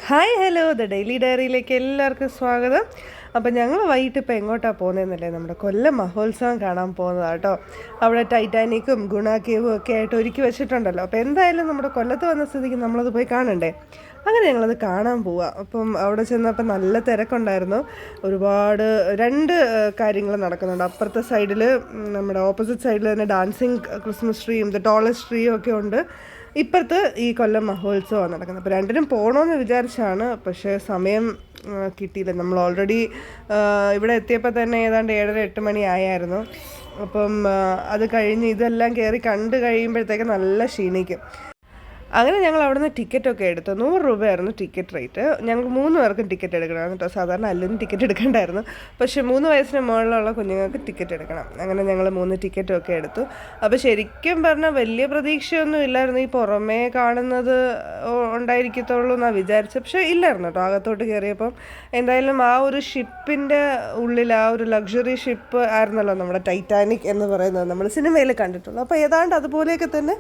Hi hello the daily ഡയറിയിലേക്ക് എല്ലാവർക്കും സ്വാഗതം. അപ്പോൾ ഞങ്ങൾ വൈകിട്ട് ഇപ്പോൾ എങ്ങോട്ടാണ് പോകുന്നതെന്നല്ലേ, നമ്മുടെ കൊല്ലം മഹോത്സവം കാണാൻ പോകുന്നതാണ് കേട്ടോ. അവിടെ ടൈറ്റാനിക്കും ഗുണ കേവും ഒക്കെ ആയിട്ട് ഒരുക്കി വെച്ചിട്ടുണ്ടല്ലോ. അപ്പോൾ എന്തായാലും നമ്മുടെ കൊല്ലത്ത് വന്ന സ്ഥിതിക്ക് നമ്മളത് പോയി കാണണ്ടേ. അങ്ങനെ ഞങ്ങളത് കാണാൻ പോവുക. അപ്പം അവിടെ ചെന്നപ്പോൾ നല്ല തിരക്കുണ്ടായിരുന്നു. ഒരുപാട് കാര്യങ്ങൾ നടക്കുന്നുണ്ട്. അപ്പുറത്തെ സൈഡിൽ നമ്മുടെ ഓപ്പോസിറ്റ് സൈഡിൽ തന്നെ ഡാൻസിങ് ക്രിസ്മസ് ട്രീയും ദ ടോളസ്റ്റ് ട്രീയും ഒക്കെ ഉണ്ട്. ഇപ്പുറത്ത് ഈ കൊല്ലം മഹോത്സവമാണ് നടക്കുന്നത്. അപ്പോൾ രണ്ടിനും പോകണമെന്ന് വിചാരിച്ചാണ്, പക്ഷേ സമയം കിട്ടിയില്ല. നമ്മൾ ഓൾറെഡി ഇവിടെ എത്തിയപ്പോൾ തന്നെ ഏതാണ്ട് 7:30-8 മണി ആയായിരുന്നു. അപ്പം അത് കഴിഞ്ഞ് ഇതെല്ലാം കയറി കണ്ട് കഴിയുമ്പോഴത്തേക്ക് നല്ല ക്ഷീണിക്കും. അങ്ങനെ ഞങ്ങൾ അവിടെ നിന്ന് ടിക്കറ്റൊക്കെ എടുത്തു. 100 രൂപയായിരുന്നു ടിക്കറ്റ് റേറ്റ്. ഞങ്ങൾ 3 പേർക്കും ടിക്കറ്റ് എടുക്കണമായിരുന്നു കേട്ടോ. സാധാരണ അല്ലെന്ന് ടിക്കറ്റ് എടുക്കണ്ടായിരുന്നു, പക്ഷേ 3 വയസ്സിന് മുകളിലുള്ള കുഞ്ഞുങ്ങൾക്ക് ടിക്കറ്റ് എടുക്കണം. അങ്ങനെ ഞങ്ങൾ 3 ടിക്കറ്റൊക്കെ എടുത്തു. അപ്പോൾ ശരിക്കും പറഞ്ഞാൽ വലിയ പ്രതീക്ഷയൊന്നും ഇല്ലായിരുന്നു. ഈ പുറമേ കാണുന്നത് ഉണ്ടായിരിക്കത്തുള്ളൂ എന്നാണ് വിചാരിച്ചത്, പക്ഷേ ഇല്ലായിരുന്നു കേട്ടോ. അകത്തോട്ട് കയറിയപ്പം എന്തായാലും ആ ഒരു ഷിപ്പിൻ്റെ ഉള്ളിൽ, ആ ഒരു ലക്ഷറി ഷിപ്പ് ആയിരുന്നല്ലോ നമ്മുടെ ടൈറ്റാനിക് എന്ന് പറയുന്നത്, നമ്മൾ സിനിമയിൽ കണ്ടിട്ടുള്ളൂ. അപ്പോൾ ഏതാണ്ട് അതുപോലെയൊക്കെ തന്നെ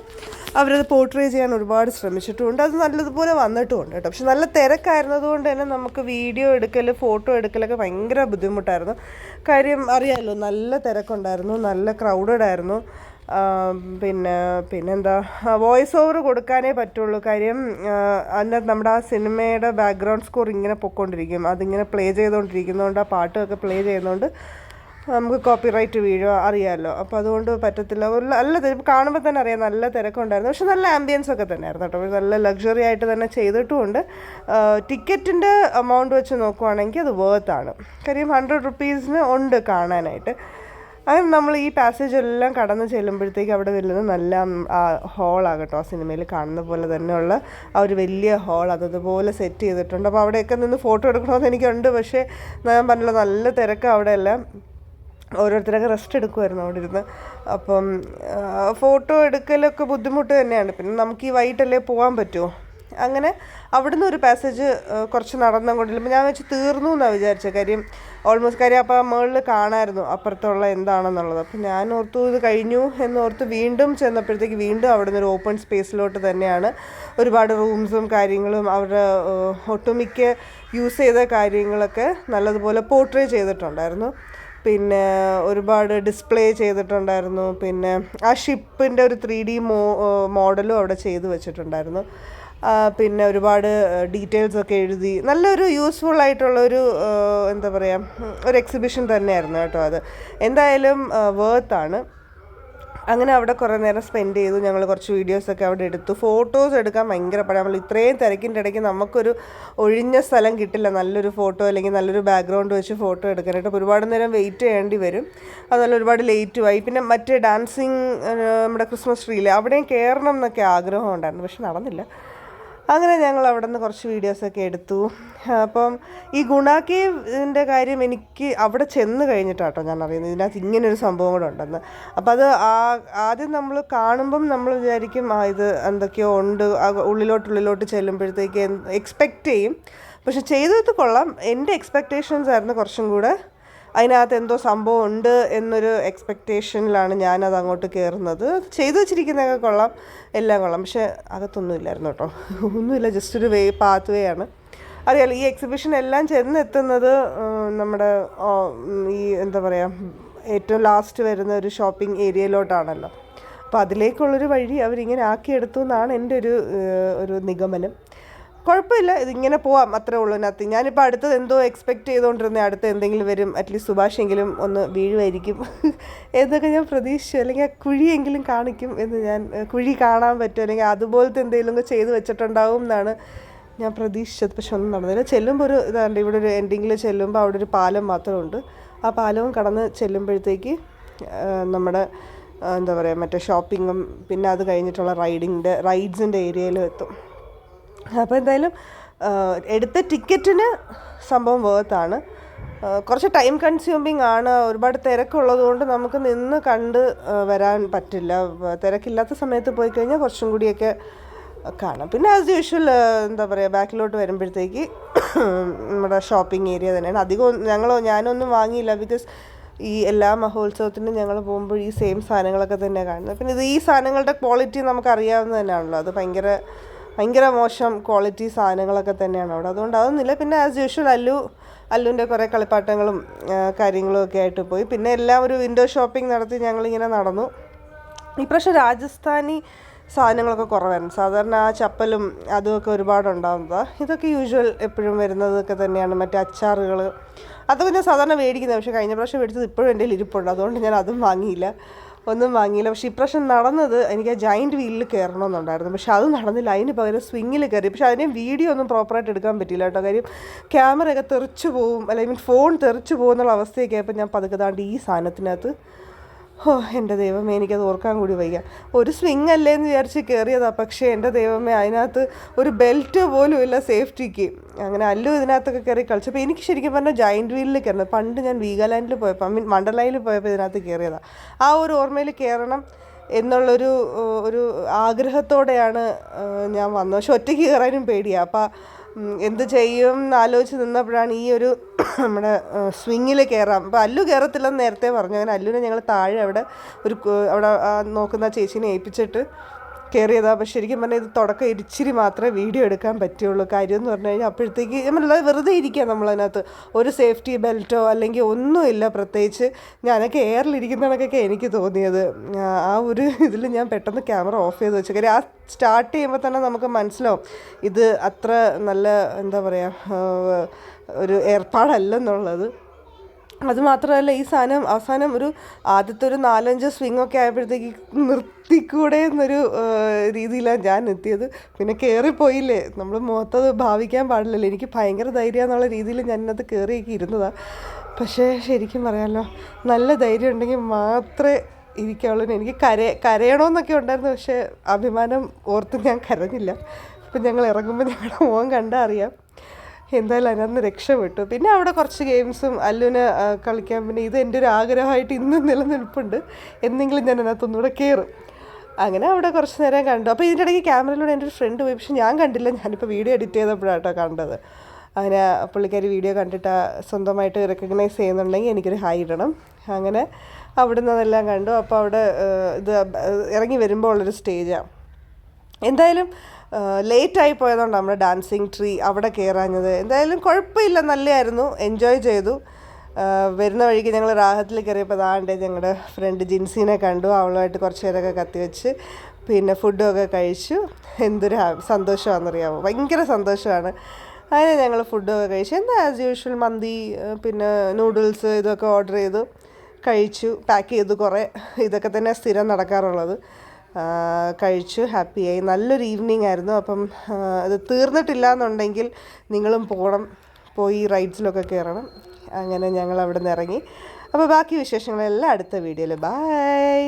അവരത് പോർട്രേ ചെയ്യാൻ ഒരുപാട് ശ്രമിച്ചിട്ടുമുണ്ട്. അത് നല്ലതുപോലെ വന്നിട്ടുമുണ്ട് കേട്ടോ. പക്ഷെ നല്ല തിരക്കായിരുന്നതുകൊണ്ട് തന്നെ നമുക്ക് വീഡിയോ എടുക്കൽ, ഫോട്ടോ എടുക്കലൊക്കെ ഭയങ്കര ബുദ്ധിമുട്ടായിരുന്നു. കാര്യം അറിയാമല്ലോ, നല്ല തിരക്കുണ്ടായിരുന്നു, നല്ല ക്രൗഡഡ് ആയിരുന്നു. പിന്നെന്താ, വോയിസ് ഓവർ കൊടുക്കാനേ പറ്റുള്ളൂ. കാര്യം അതിനകത്ത് നമ്മുടെ ആ സിനിമയുടെ ബാക്ക്ഗ്രൗണ്ട് സ്കോർ ഇങ്ങനെ പൊയ്ക്കൊണ്ടിരിക്കും, അതിങ്ങനെ പ്ലേ ചെയ്തുകൊണ്ടിരിക്കുന്നതുകൊണ്ട്, ആ പാട്ടൊക്കെ പ്ലേ ചെയ്യുന്നതുകൊണ്ട് നമുക്ക് കോപ്പിറൈറ്റ് വീഴുക അറിയാമല്ലോ. അപ്പോൾ അതുകൊണ്ട് പറ്റത്തില്ല. നല്ല കാണുമ്പോൾ തന്നെ അറിയാം നല്ല തിരക്കുണ്ടായിരുന്നു. പക്ഷെ നല്ല ആംബിയൻസ് ഒക്കെ തന്നെയായിരുന്നു കേട്ടോ. നല്ല ലക്ഷറി ആയിട്ട് തന്നെ ചെയ്തിട്ടുമുണ്ട്. ടിക്കറ്റിൻ്റെ എമൗണ്ട് വെച്ച് നോക്കുവാണെങ്കിൽ അത് വേർത്താണ്. കാര്യം 100 റുപ്പീസിന് ഉണ്ട് കാണാനായിട്ട്. അങ്ങനെ നമ്മൾ ഈ പാസേജ് എല്ലാം കടന്ന് ചെല്ലുമ്പോഴത്തേക്ക് അവിടെ വരുന്നത് നല്ല ഹോളാണ് കേട്ടോ. ആ സിനിമയിൽ കാണുന്ന പോലെ തന്നെയുള്ള ആ ഒരു വലിയ ഹോൾ അതുപോലെ സെറ്റ് ചെയ്തിട്ടുണ്ട്. അപ്പോൾ അവിടെയൊക്കെ നിന്ന് ഫോട്ടോ എടുക്കണമെന്ന് എനിക്കുണ്ട്, പക്ഷേ ഞാൻ പറഞ്ഞല്ലോ നല്ല തിരക്ക് അവിടെ എല്ലാം. ഓരോരുത്തരൊക്കെ റെസ്റ്റ് എടുക്കുമായിരുന്നു അവിടെ ഇരുന്ന്. അപ്പം ഫോട്ടോ എടുക്കലൊക്കെ ബുദ്ധിമുട്ട് തന്നെയാണ്. പിന്നെ നമുക്ക് ഈ വൈകിട്ടല്ലേ പോകാൻ പറ്റുമോ. അങ്ങനെ അവിടുന്ന് ഒരു പാസേജ് കുറച്ച് നടന്നുകൊണ്ടില്ല. ഞാൻ വെച്ച് തീർന്നു എന്നാണ് വിചാരിച്ചത്. കാര്യം അപ്പോൾ മുകളിൽ കാണാമായിരുന്നു അപ്പുറത്തുള്ള എന്താണെന്നുള്ളത്. അപ്പം ഞാൻ ഓർത്തു ഇത് കഴിഞ്ഞു എന്നോർത്ത് വീണ്ടും ചെന്നപ്പോഴത്തേക്ക് വീണ്ടും അവിടെ നിന്ന് ഒരു ഓപ്പൺ സ്പേസിലോട്ട് തന്നെയാണ്. ഒരുപാട് റൂംസും കാര്യങ്ങളും അവരുടെ ഒട്ടുമിക്ക യൂസ് ചെയ്ത കാര്യങ്ങളൊക്കെ നല്ലതുപോലെ പോർട്രേ ചെയ്തിട്ടുണ്ടായിരുന്നു. പിന്നെ ഒരുപാട് ഡിസ്പ്ലേ ചെയ്തിട്ടുണ്ടായിരുന്നു. പിന്നെ ആ ഷിപ്പിൻ്റെ ഒരു 3D മോഡലും അവിടെ ചെയ്ത് വെച്ചിട്ടുണ്ടായിരുന്നു. പിന്നെ ഒരുപാട് ഡീറ്റെയിൽസൊക്കെ എഴുതി നല്ലൊരു യൂസ്ഫുൾ ആയിട്ടുള്ളൊരു എന്താ പറയുക, ഒരു എക്സിബിഷൻ തന്നെയായിരുന്നു കേട്ടോ. അത് എന്തായാലും വേർത്താണ്. അങ്ങനെ അവിടെ കുറേ നേരം സ്പെൻഡ് ചെയ്തു. ഞങ്ങൾ കുറച്ച് വീഡിയോസൊക്കെ അവിടെ എടുത്തു. ഫോട്ടോസ് എടുക്കാൻ ഭയങ്കര പടം. നമ്മൾ ഇത്രയും തിരക്കിൻ്റെ ഇടയ്ക്ക് നമുക്കൊരു ഒഴിഞ്ഞ സ്ഥലം കിട്ടില്ല നല്ലൊരു ഫോട്ടോ അല്ലെങ്കിൽ നല്ലൊരു ബാക്ക്ഗ്രൗണ്ട് വെച്ച് ഫോട്ടോ എടുക്കാനായിട്ട്. അപ്പോൾ ഒരുപാട് നേരം വെയിറ്റ് ചെയ്യേണ്ടി വരും. അതുപോലെ ഒരുപാട് ലേറ്റുമായി. പിന്നെ മറ്റേ ഡാൻസിങ് നമ്മുടെ ക്രിസ്മസ് ട്രീയിൽ അവിടെയും കയറണം എന്നൊക്കെ ആഗ്രഹം ഉണ്ടായിരുന്നു, പക്ഷെ നടന്നില്ല. അങ്ങനെ ഞങ്ങൾ അവിടെ നിന്ന് കുറച്ച് വീഡിയോസൊക്കെ എടുത്തു. അപ്പം ഈ ഗുണ കേവിൻ്റെ കാര്യം എനിക്ക് അവിടെ ചെന്ന് കഴിഞ്ഞിട്ടാട്ടോ ഞാൻ അറിയുന്നത് ഇതിനകത്ത് ഇങ്ങനൊരു സംഭവം കൂടെ ഉണ്ടെന്ന്. അപ്പം അത് ആദ്യം നമ്മൾ കാണുമ്പം നമ്മൾ വിചാരിക്കും ഇത് എന്തൊക്കെയോ ഉണ്ട്. ഉള്ളിലോട്ട് ചെല്ലുമ്പോഴത്തേക്ക് എക്സ്പെക്റ്റ് ചെയ്യും. പക്ഷെ ചെയ്തത് കൊള്ളാം. എൻ്റെ എക്സ്പെക്റ്റേഷൻസ് ആയിരുന്നു കുറച്ചും കൂടെ. അതിനകത്ത് എന്തോ സംഭവം ഉണ്ട് എന്നൊരു എക്സ്പെക്റ്റേഷനിലാണ് ഞാനത് അങ്ങോട്ട് കയറുന്നത്. ചെയ്തു വെച്ചിരിക്കുന്നതൊക്കെ കൊള്ളാം, എല്ലാം കൊള്ളാം. പക്ഷേ അകത്തൊന്നുമില്ലായിരുന്നു കേട്ടോ. ഒന്നുമില്ല, ജസ്റ്റ് ഒരു പാത്ത് വേ ആണ്. അറിയാലോ, ഈ എക്സിബിഷൻ എല്ലാം ചെന്നെത്തുന്നത് നമ്മുടെ ഈ എന്താ പറയുക, ഏറ്റവും ലാസ്റ്റ് വരുന്ന ഒരു ഷോപ്പിംഗ് ഏരിയയിലോട്ടാണല്ലോ. അപ്പോൾ അതിലേക്കുള്ളൊരു വഴി അവരിങ്ങനെ ആക്കിയെടുത്തു എന്നാണ് എൻ്റെ ഒരു നിഗമനം. കുഴപ്പമില്ല, ഇതിങ്ങനെ പോവാം, അത്രേ ഉള്ളൂ. ഇതിനകത്ത് ഞാനിപ്പോൾ അടുത്തത് എന്തോ എക്സ്പെക്റ്റ് ചെയ്തുകൊണ്ടിരുന്നത് അടുത്ത് എന്തെങ്കിലും വരും, അറ്റ്ലീസ്റ്റ് സുഭാഷെങ്കിലും ഒന്ന് വീഴുമായിരിക്കും എന്നൊക്കെ ഞാൻ പ്രതീക്ഷിച്ചു. അല്ലെങ്കിൽ ആ കുഴിയെങ്കിലും കാണിക്കും എന്ന് ഞാൻ, കുഴി കാണാൻ പറ്റും അല്ലെങ്കിൽ അതുപോലത്തെ എന്തെങ്കിലും ചെയ്ത് വെച്ചിട്ടുണ്ടാവും എന്നാണ് ഞാൻ പ്രതീക്ഷിച്ചത്. പക്ഷെ ഒന്നും നടന്നില്ല. ചെല്ലുമ്പോൾ ഒരു ഇതാണ്ട് ഇവിടെ ഒരു എൻഡിങ്ങിൽ ചെല്ലുമ്പോൾ അവിടെ ഒരു പാലം മാത്രമുണ്ട്. ആ പാലവും കടന്ന് ചെല്ലുമ്പോഴത്തേക്ക് നമ്മുടെ എന്താ പറയുക, മറ്റേ ഷോപ്പിങ്ങും പിന്നെ അത് കഴിഞ്ഞിട്ടുള്ള റൈഡ്സിൻ്റെ ഏരിയയിലും എത്തും. അപ്പോൾ എന്തായാലും എടുത്ത ടിക്കറ്റിന് സംഭവം വേർത്താണ്. കുറച്ച് ടൈം കൺസ്യൂമിങ് ആണ്. ഒരുപാട് തിരക്കുള്ളത് കൊണ്ട് നമുക്ക് നിന്ന് കണ്ട് വരാൻ പറ്റില്ല. തിരക്കില്ലാത്ത സമയത്ത് പോയി കഴിഞ്ഞാൽ കുറച്ചും കൂടിയൊക്കെ കാണാം. പിന്നെ ആസ് യൂഷ്വൽ എന്താ പറയുക, ബാക്കിലോട്ട് വരുമ്പോഴത്തേക്ക് നമ്മുടെ ഷോപ്പിംഗ് ഏരിയ തന്നെയാണ്. അധികം ഞാനൊന്നും വാങ്ങിയില്ല. ബിക്കോസ് ഈ എല്ലാ മഹോത്സവത്തിനും ഞങ്ങൾ പോകുമ്പോൾ ഈ സെയിം സാധനങ്ങളൊക്കെ തന്നെയാണ് കാണുന്നത്. പിന്നെ ഈ സാധനങ്ങളുടെ ക്വാളിറ്റി നമുക്കറിയാവുന്നത് തന്നെയാണല്ലോ. അത് ഭയങ്കര ഭയങ്കര മോശം ക്വാളിറ്റി സാധനങ്ങളൊക്കെ തന്നെയാണ് അവിടെ. അതുകൊണ്ട് അതൊന്നുമില്ല. പിന്നെ ആസ് യൂഷ്വൽ അല്ലുവിൻ്റെ കുറേ കളിപ്പാട്ടങ്ങളും കാര്യങ്ങളും ഒക്കെ ആയിട്ട് പോയി. പിന്നെ എല്ലാം ഒരു വിൻഡോ ഷോപ്പിംഗ് നടത്തി ഞങ്ങളിങ്ങനെ നടന്നു. ഇപ്രാവശ്യം രാജസ്ഥാനി സാധനങ്ങളൊക്കെ കുറവായിരുന്നു. സാധാരണ ആ ചപ്പലും അതുമൊക്കെ ഒരുപാടുണ്ടാകുന്നതാണ്. ഇതൊക്കെ യൂഷ്വൽ എപ്പോഴും വരുന്നതൊക്കെ തന്നെയാണ്. മറ്റേ അച്ചാറുകൾ അതൊക്കെ ഞാൻ സാധാരണ മേടിക്കുന്നത്. പക്ഷേ കഴിഞ്ഞ പ്രാവശ്യം മേടിച്ചത് ഇപ്പോഴും എൻ്റെ ഇരിപ്പുണ്ട്. അതുകൊണ്ട് ഞാൻ അതും ഒന്നും വാങ്ങിയില്ല. പക്ഷേ ഇപ്രാവശ്യം നടന്നത് എനിക്ക് ആ ജയൻറ്റ് വീലിൽ കയറണമെന്നുണ്ടായിരുന്നു. പക്ഷേ അത് നടന്നില്ല. അതിന് പകരം സ്വിങ്ങിൽ കയറി. പക്ഷേ അതിനെ വീഡിയോ ഒന്നും പ്രോപ്പറായിട്ട് എടുക്കാൻ പറ്റില്ല കേട്ടോ. കാര്യം ക്യാമറയൊക്കെ തെറിച്ച് പോവും, അല്ലെങ്കിൽ ഫോൺ തെറിച്ച് പോകുന്നുള്ള അവസ്ഥയൊക്കെ ആയപ്പോൾ ഞാൻ പതുക്കെ ദാണ്ട് ഈ സാധനത്തിനകത്ത് എൻ്റെ ദൈവമേ എനിക്കത് ഓർക്കാൻ കൂടി വയ്യ. ഒരു സ്വിങ് അല്ലേ എന്ന് വിചാരിച്ച് കയറിയതാണ്. പക്ഷേ എൻ്റെ ദൈവമേ അതിനകത്ത് ഒരു ബെൽറ്റ് പോലും ഇല്ല സേഫ്റ്റിക്ക്. അങ്ങനെ അല്ലു ഇതിനകത്തൊക്കെ കയറി കളിച്ചപ്പോൾ എനിക്ക് ശരിക്കും പറഞ്ഞാൽ ജയൻറ്റ് വീലിൽ കയറുന്നത് പണ്ട് ഞാൻ വീഗാലാൻഡിൽ പോയപ്പോൾ വണ്ടർലാൻഡിൽ പോയപ്പോൾ ഇതിനകത്ത് കയറിയതാണ്. ആ ഒരു ഓർമ്മയിൽ കയറണം എന്നുള്ളൊരു ആഗ്രഹത്തോടെയാണ് ഞാൻ വന്നത്. പക്ഷെ ഒറ്റയ്ക്ക് കയറാനും പേടിയാണ്. അപ്പം എന്ത് ചെയ്യും എന്നാലോചിച്ച് നിന്നപ്പോഴാണ് ഈ ഒരു നമ്മുടെ സ്വിങ്ങിൽ കയറാം. അപ്പോൾ അല്ലു കയറത്തില്ലെന്ന് നേരത്തെ പറഞ്ഞു. അങ്ങനെ അല്ലുവിനെ ഞങ്ങൾ താഴെ അവിടെ നോക്കുന്ന ചേച്ചീനെ ഏൽപ്പിച്ചിട്ട് കയറിയതാണ്. പക്ഷെ ശരിക്കും പറഞ്ഞാൽ ഇത് തുടക്കം ഇച്ചിരി മാത്രമേ വീഡിയോ എടുക്കാൻ പറ്റുള്ളൂ. കാര്യം എന്ന് പറഞ്ഞു കഴിഞ്ഞാൽ അപ്പോഴത്തേക്ക് നമ്മളല്ലാതെ വെറുതെ ഇരിക്കുക നമ്മളതിനകത്ത്. ഒരു സേഫ്റ്റി ബെൽറ്റോ അല്ലെങ്കിൽ ഒന്നുമില്ല പ്രത്യേകിച്ച്. ഞാനൊക്കെ എയറിലിരിക്കുന്നതൊക്കെ എനിക്ക് തോന്നിയത്. ആ ഒരു ഇതിൽ ഞാൻ പെട്ടെന്ന് ക്യാമറ ഓഫ് ചെയ്ത് വെച്ചു. കാര്യം ആ സ്റ്റാർട്ട് ചെയ്യുമ്പോൾ തന്നെ നമുക്ക് മനസ്സിലാവും ഇത് അത്ര നല്ല എന്താ പറയുക ഒരു ഏർപ്പാടല്ലെന്നുള്ളത്. അതുമാത്രമല്ല ഈ സാധനം അവസാനം ആദ്യത്തെ ഒരു 4-5 സ്വിങ്ങൊക്കെ ആയപ്പോഴത്തേക്ക് നിർത്തിക്കൂടെ എന്നൊരു രീതിയിലാണ് ഞാൻ എത്തിയത്. പിന്നെ കയറിപ്പോയില്ലേ, നമ്മൾ മുഖത്തത് ഭാവിക്കാൻ പാടില്ലല്ലോ. എനിക്ക് ഭയങ്കര ധൈര്യം എന്നുള്ള രീതിയിൽ ഞാനത് കയറിയൊക്കെ ഇരുന്നതാണ്. പക്ഷേ ശരിക്കും പറയാമല്ലോ, നല്ല ധൈര്യം ഉണ്ടെങ്കിൽ മാത്രമേ ഇരിക്കാവുള്ളൂ. എനിക്ക് കരയണമെന്നൊക്കെ ഉണ്ടായിരുന്നു. പക്ഷേ അഭിമാനം ഓർത്ത് ഞാൻ കരഞ്ഞില്ല. ഇപ്പം ഞങ്ങൾ ഇറങ്ങുമ്പോൾ ഞങ്ങളുടെ മുഖം കണ്ടാൽ അറിയാം. എന്തായാലും അതിനകത്ത് രക്ഷപ്പെട്ടു. പിന്നെ അവിടെ കുറച്ച് ഗെയിംസും അല്ലുവിന് കളിക്കാൻ. പിന്നെ ഇത് എൻ്റെ ഒരു ആഗ്രഹമായിട്ട് ഇന്നും നിലനിൽപ്പുണ്ട്. എന്തെങ്കിലും ഞാൻ അതിനകത്തൊന്നുകൂടെ കയറും. അങ്ങനെ അവിടെ കുറച്ച് നേരം കണ്ടു. അപ്പോൾ ഇതിൻ്റെ ഇടയ്ക്ക് ക്യാമറയിലൂടെ എൻ്റെ ഒരു ഫ്രണ്ട് പോയി. പക്ഷെ ഞാൻ കണ്ടില്ല. ഞാനിപ്പോൾ വീഡിയോ എഡിറ്റ് ചെയ്തപ്പോഴാട്ടോ കണ്ടത്. അങ്ങനെ പുള്ളിക്കാരി വീഡിയോ കണ്ടിട്ട് സ്വന്തമായിട്ട് റെക്കഗ്നൈസ് ചെയ്യുന്നുണ്ടെങ്കിൽ എനിക്കൊരു ഹായ് ഇടണം. അങ്ങനെ അവിടെ നിന്ന് അതെല്ലാം കണ്ടു. അപ്പോൾ അവിടെ ഇത് ഇറങ്ങി വരുമ്പോൾ ഉള്ളൊരു സ്റ്റേജാണ്. എന്തായാലും ലേറ്റായി പോയതുകൊണ്ട് നമ്മുടെ ഡാൻസിങ് ട്രീ അവിടെ കയറാഞ്ഞത്. എന്തായാലും കുഴപ്പമില്ല, നല്ലതായിരുന്നു, എൻജോയ് ചെയ്തു. വരുന്ന വഴിക്ക് ഞങ്ങൾ റാഹത്തിൽ കയറിയപ്പോൾ അതാണ്ട് ഞങ്ങളുടെ ഫ്രണ്ട് ജിൻസിനെ കണ്ടു. അവളുമായിട്ട് കുറച്ച് നേരമൊക്കെ കത്തിവെച്ച് പിന്നെ ഫുഡൊക്കെ കഴിച്ചു. എന്തൊരു സന്തോഷമാണെന്നറിയാമോ, ഭയങ്കര സന്തോഷമാണ്. അങ്ങനെ ഞങ്ങൾ ഫുഡൊക്കെ കഴിച്ചു. എന്താ ആസ് യൂഷ്വൽ മന്തി പിന്നെ നൂഡിൽസ് ഇതൊക്കെ ഓർഡർ ചെയ്തു കഴിച്ചു. പാക്ക് ചെയ്തു കുറേ. ഇതൊക്കെ തന്നെ സ്ഥിരം നടക്കാറുള്ളത്. കഴിച്ചു, ഹാപ്പിയായി. നല്ലൊരു ഈവനിങ് ആയിരുന്നു. അപ്പം അത് തീർന്നിട്ടില്ല എന്നുണ്ടെങ്കിൽ നിങ്ങളും പോയി റൈഡ്സിലൊക്കെ കയറണം. അങ്ങനെ ഞങ്ങൾ അവിടെ നിന്ന് ഇറങ്ങി. അപ്പോൾ ബാക്കി വിശേഷങ്ങളെല്ലാം അടുത്ത വീഡിയോയിൽ. ബൈ.